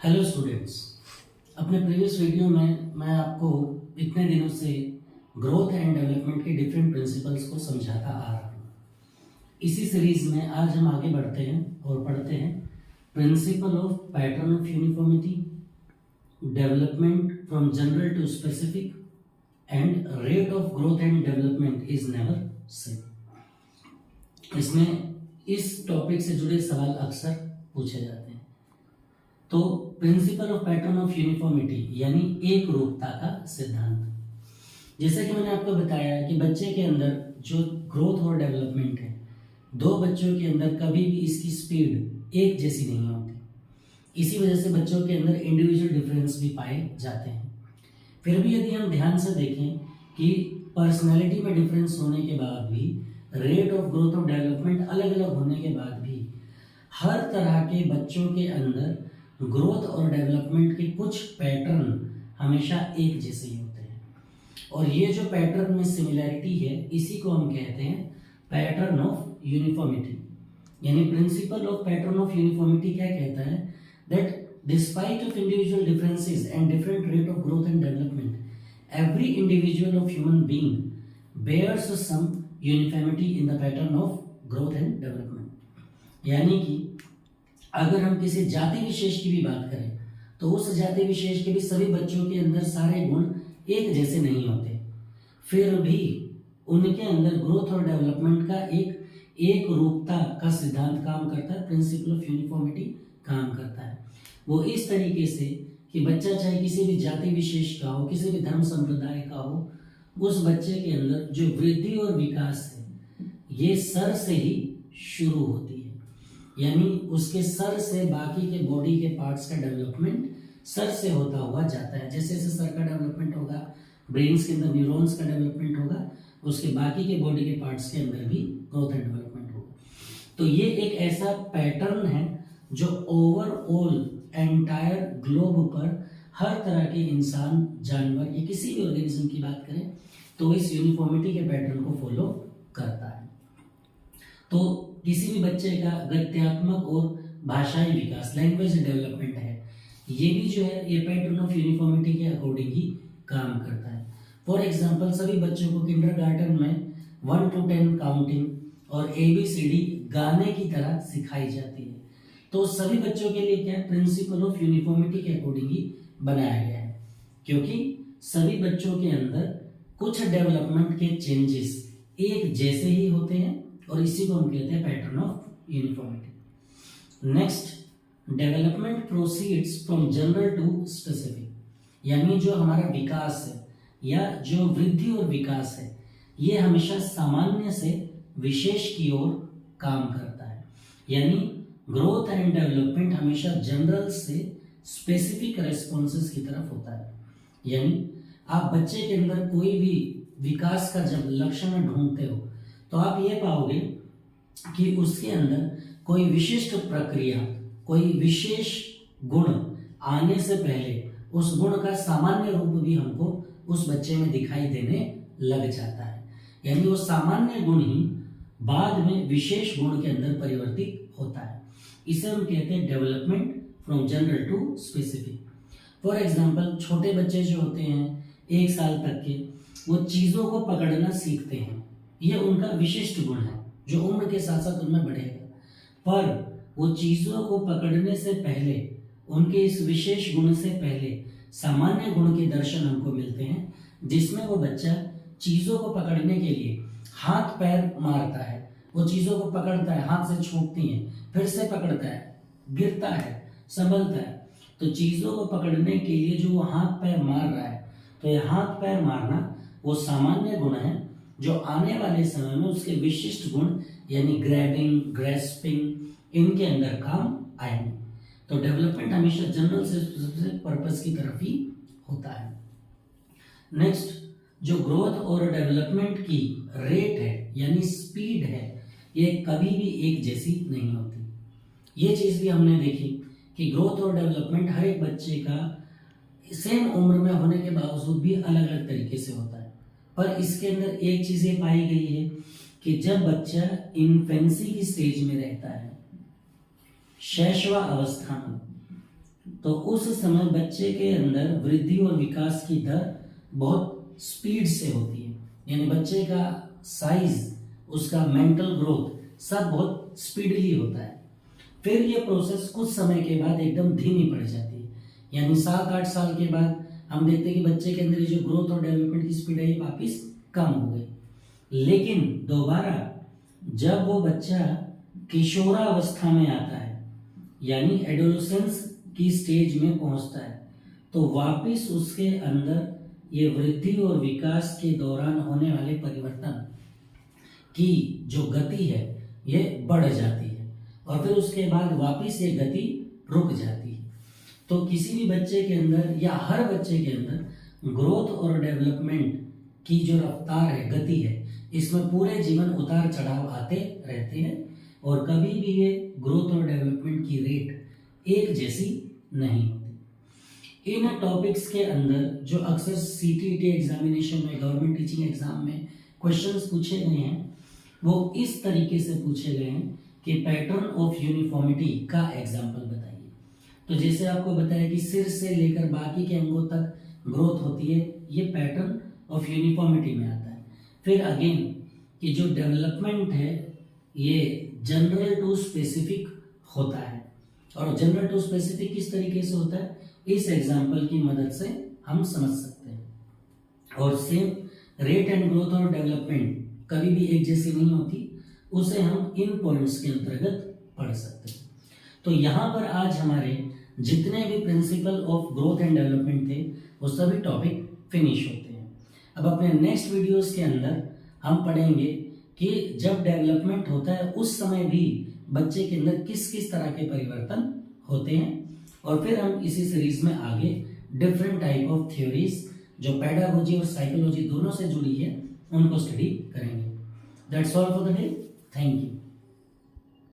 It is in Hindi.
Hello students. अपने प्रीवियस वीडियो में मैं आपको इतने दिनों से ग्रोथ एंड डेवलपमेंट के डिफरेंट प्रिंसिपल्स को समझाता आ रहा हूँ। इसी सीरीज में आज हम आगे बढ़ते हैं और पढ़ते हैं principle of pattern of uniformity, development from general to specific and rate of growth and development is never same. इसमें इस टॉपिक से जुड़े सवाल अक्सर पूछे जाते हैं। तो principal of pattern of uniformity यानी एक रूपता का सिद्धांत, जैसा कि मैंने आपको बताया कि बच्चे के अंदर जो ग्रोथ और डेवलपमेंट है, दो बच्चों के अंदर कभी भी इसकी स्पीड एक जैसी नहीं होती। इसी वजह से बच्चों के अंदर इंडिविजुअल डिफरेंस भी पाए जाते हैं। फिर भी यदि हम ध्यान से देखें कि पर्सनैलिटी में डिफरेंस होने के बाद भी, रेट ऑफ ग्रोथ और डेवलपमेंट अलग अलग होने के बाद भी, हर तरह के बच्चों के अंदर ग्रोथ और डेवलपमेंट के कुछ पैटर्न हमेशा एक जैसे ही होते हैं। और ये जो पैटर्न में सिमिलैरिटी है, इसी को हम कहते हैं पैटर्न ऑफ यूनिफॉर्मिटी। यानी principle of pattern of uniformity क्या कहता है? That despite of individual differences and different rate of growth and development, every individual of human being bears some uniformity in the pattern of growth and development. यानी कि अगर हम किसी जाति विशेष की भी बात करें तो उस जाति विशेष के भी सभी बच्चों के अंदर सारे गुण एक जैसे नहीं होते, फिर भी उनके अंदर ग्रोथ और डेवलपमेंट का एक रूपता का सिद्धांत काम करता है, प्रिंसिपल ऑफ यूनिफॉर्मिटी काम करता है। वो इस तरीके से कि बच्चा चाहे किसी भी जाति विशेष का हो, किसी भी धर्म संप्रदाय का हो, उस बच्चे के अंदर जो वृद्धि और विकास है ये सर से ही शुरू होती है। यानी उसके सर से बाकी के बॉडी के पार्ट्स का डेवलपमेंट सर से होता हुआ जाता है। जैसे जैसे सर का डेवलपमेंट होगा, ब्रेन्स के अंदर न्यूरॉन्स का डेवलपमेंट होगा, उसके बाकी के बॉडी के पार्ट्स के अंदर भी ग्रोथ एंड डेवलपमेंट होगा। तो ये एक ऐसा पैटर्न है जो ओवरऑल एंटायर ग्लोब पर हर तरह के इंसान, जानवर या किसी भी ऑर्गेनिज्म की बात करें तो इस यूनिफॉर्मिटी के पैटर्न को फॉलो करता है। तो किसी भी बच्चे का गत्यात्मक और भाषाई विकास, लैंग्वेज डेवलपमेंट है, ये भी जो है ये पैटर्न ऑफ यूनिफॉर्मिटी के अकॉर्डिंग ही काम करता है। फॉर एग्जांपल, सभी बच्चों को किंडरगार्टन में 1 to 10 काउंटिंग और ABCD गाने की तरह सिखाई जाती है। तो सभी बच्चों के लिए क्या प्रिंसिपल ऑफ यूनिफॉर्मिटी के अकॉर्डिंग ही बनाया गया है, क्योंकि सभी बच्चों के अंदर कुछ डेवलपमेंट के चेंजेस एक जैसे ही होते हैं और इसी को हम कहते हैं pattern of uniformity. Next, development proceeds from general to specific. यानी जो हमारा विकास है या जो वृद्धि और विकास है, ये हमेशा सामान्य से विशेष की ओर काम करता है। यानी ग्रोथ एंड डेवलपमेंट हमेशा जनरल से स्पेसिफिक रेस्पॉन्सेस की तरफ होता है। यानी आप बच्चे के अंदर कोई भी विकास का जब लक्षण ढूंढते हो तो आप ये पाओगे कि उसके अंदर कोई विशिष्ट प्रक्रिया, कोई विशेष गुण आने से पहले उस गुण का सामान्य रूप भी हमको उस बच्चे में दिखाई देने लग जाता है। यानी वो सामान्य गुण ही बाद में विशेष गुण के अंदर परिवर्तित होता है। इसे हम कहते हैं development from general to specific. For example, छोटे बच्चे जो होते हैं 1 साल तक के, वो चीजों को पकड़ना सीखते हैं। यह उनका विशिष्ट गुण है जो उम्र के साथ साथ उनमें बढ़ेगा, पर वो चीजों को पकड़ने से पहले, उनके इस विशेष गुण से पहले सामान्य गुण के दर्शन हमको मिलते हैं, जिसमें वो बच्चा चीजों को पकड़ने के लिए हाथ पैर मारता है, वो चीजों को पकड़ता है, हाथ से छूटती हैं, फिर से पकड़ता है, गिरता है, संभलता है। तो चीजों को पकड़ने के लिए जो वो हाथ पैर मार रहा है, तो ये हाथ पैर मारना वो सामान्य गुण है जो आने वाले समय में उसके विशिष्ट गुण यानी ग्रैबिंग, ग्रेस्पिंग, इनके अंदर काम आएंगे। तो डेवलपमेंट हमेशा जनरल से पर्पस की तरफ ही होता है। नेक्स्ट, जो ग्रोथ और डेवलपमेंट की रेट है यानी स्पीड है, ये कभी भी एक जैसी नहीं होती। ये चीज भी हमने देखी कि ग्रोथ और डेवलपमेंट हर एक बच्चे का सेम उम्र में होने के बावजूद भी अलग अलग तरीके से होता है। पर इसके अंदर एक चीज ये पाई गई है कि जब बच्चा इन्फेंसी की स्टेज में रहता है, शैशव अवस्था में, तो उस समय बच्चे के अंदर वृद्धि और विकास की दर बहुत स्पीड से होती है, यानी बच्चे का साइज, उसका मेंटल ग्रोथ सब बहुत स्पीडली होता है। फिर ये प्रोसेस कुछ समय के बाद एकदम धीमी पड़ जाती है, यानी 7-8 साल के बाद हम देखते हैं कि बच्चे के अंदर जो ग्रोथ और डेवलपमेंट की स्पीड है ये वापिस कम हो गई। लेकिन दोबारा जब वो बच्चा किशोरावस्था में आता है, यानी एडोलेसेंस की स्टेज में पहुंचता है, तो वापिस उसके अंदर ये वृद्धि और विकास के दौरान होने वाले परिवर्तन की जो गति है ये बढ़ जाती है और फिर उसके बाद वापिस ये गति रुक जाती है। तो किसी भी बच्चे के अंदर या हर बच्चे के अंदर ग्रोथ और डेवलपमेंट की जो रफ्तार है, गति है, इसमें पूरे जीवन उतार चढ़ाव आते रहते हैं और कभी भी ये ग्रोथ और डेवलपमेंट की रेट एक जैसी नहीं होती। इन टॉपिक्स के अंदर जो अक्सर सीटीईटी एग्जामिनेशन में, गवर्नमेंट टीचिंग एग्जाम में क्वेश्चंस पूछे गए हैं वो इस तरीके से पूछे गए हैं कि पैटर्न ऑफ यूनिफॉर्मिटी का एग्जाम्पल बताइए। तो जैसे आपको बताया कि सिर से लेकर बाकी के अंगों तक ग्रोथ होती है, ये पैटर्न ऑफ यूनिफॉर्मिटी में आता है। फिर अगेन कि जो डेवलपमेंट है ये जनरल टू स्पेसिफिक होता है, और जनरल टू स्पेसिफिक किस तरीके से होता है इस एग्जाम्पल की मदद से हम समझ सकते हैं। और सेम रेट एंड ग्रोथ और डेवलपमेंट कभी भी एक जैसी नहीं होती, उसे हम इन पॉइंट्स के अंतर्गत पढ़ सकते हैं। तो यहाँ पर आज हमारे जितने भी principle of growth and development थे वो सभी टॉपिक फिनिश होते हैं। अब अपने नेक्स्ट वीडियोस के अंदर हम पढ़ेंगे कि जब डेवलपमेंट होता है उस समय भी बच्चे के अंदर किस किस तरह के परिवर्तन होते हैं, और फिर हम इसी सीरीज में आगे डिफरेंट टाइप ऑफ थ्योरीज जो पेडागोजी और साइकोलॉजी दोनों से जुड़ी है उनको स्टडी करेंगे। That's all for the day. Thank you.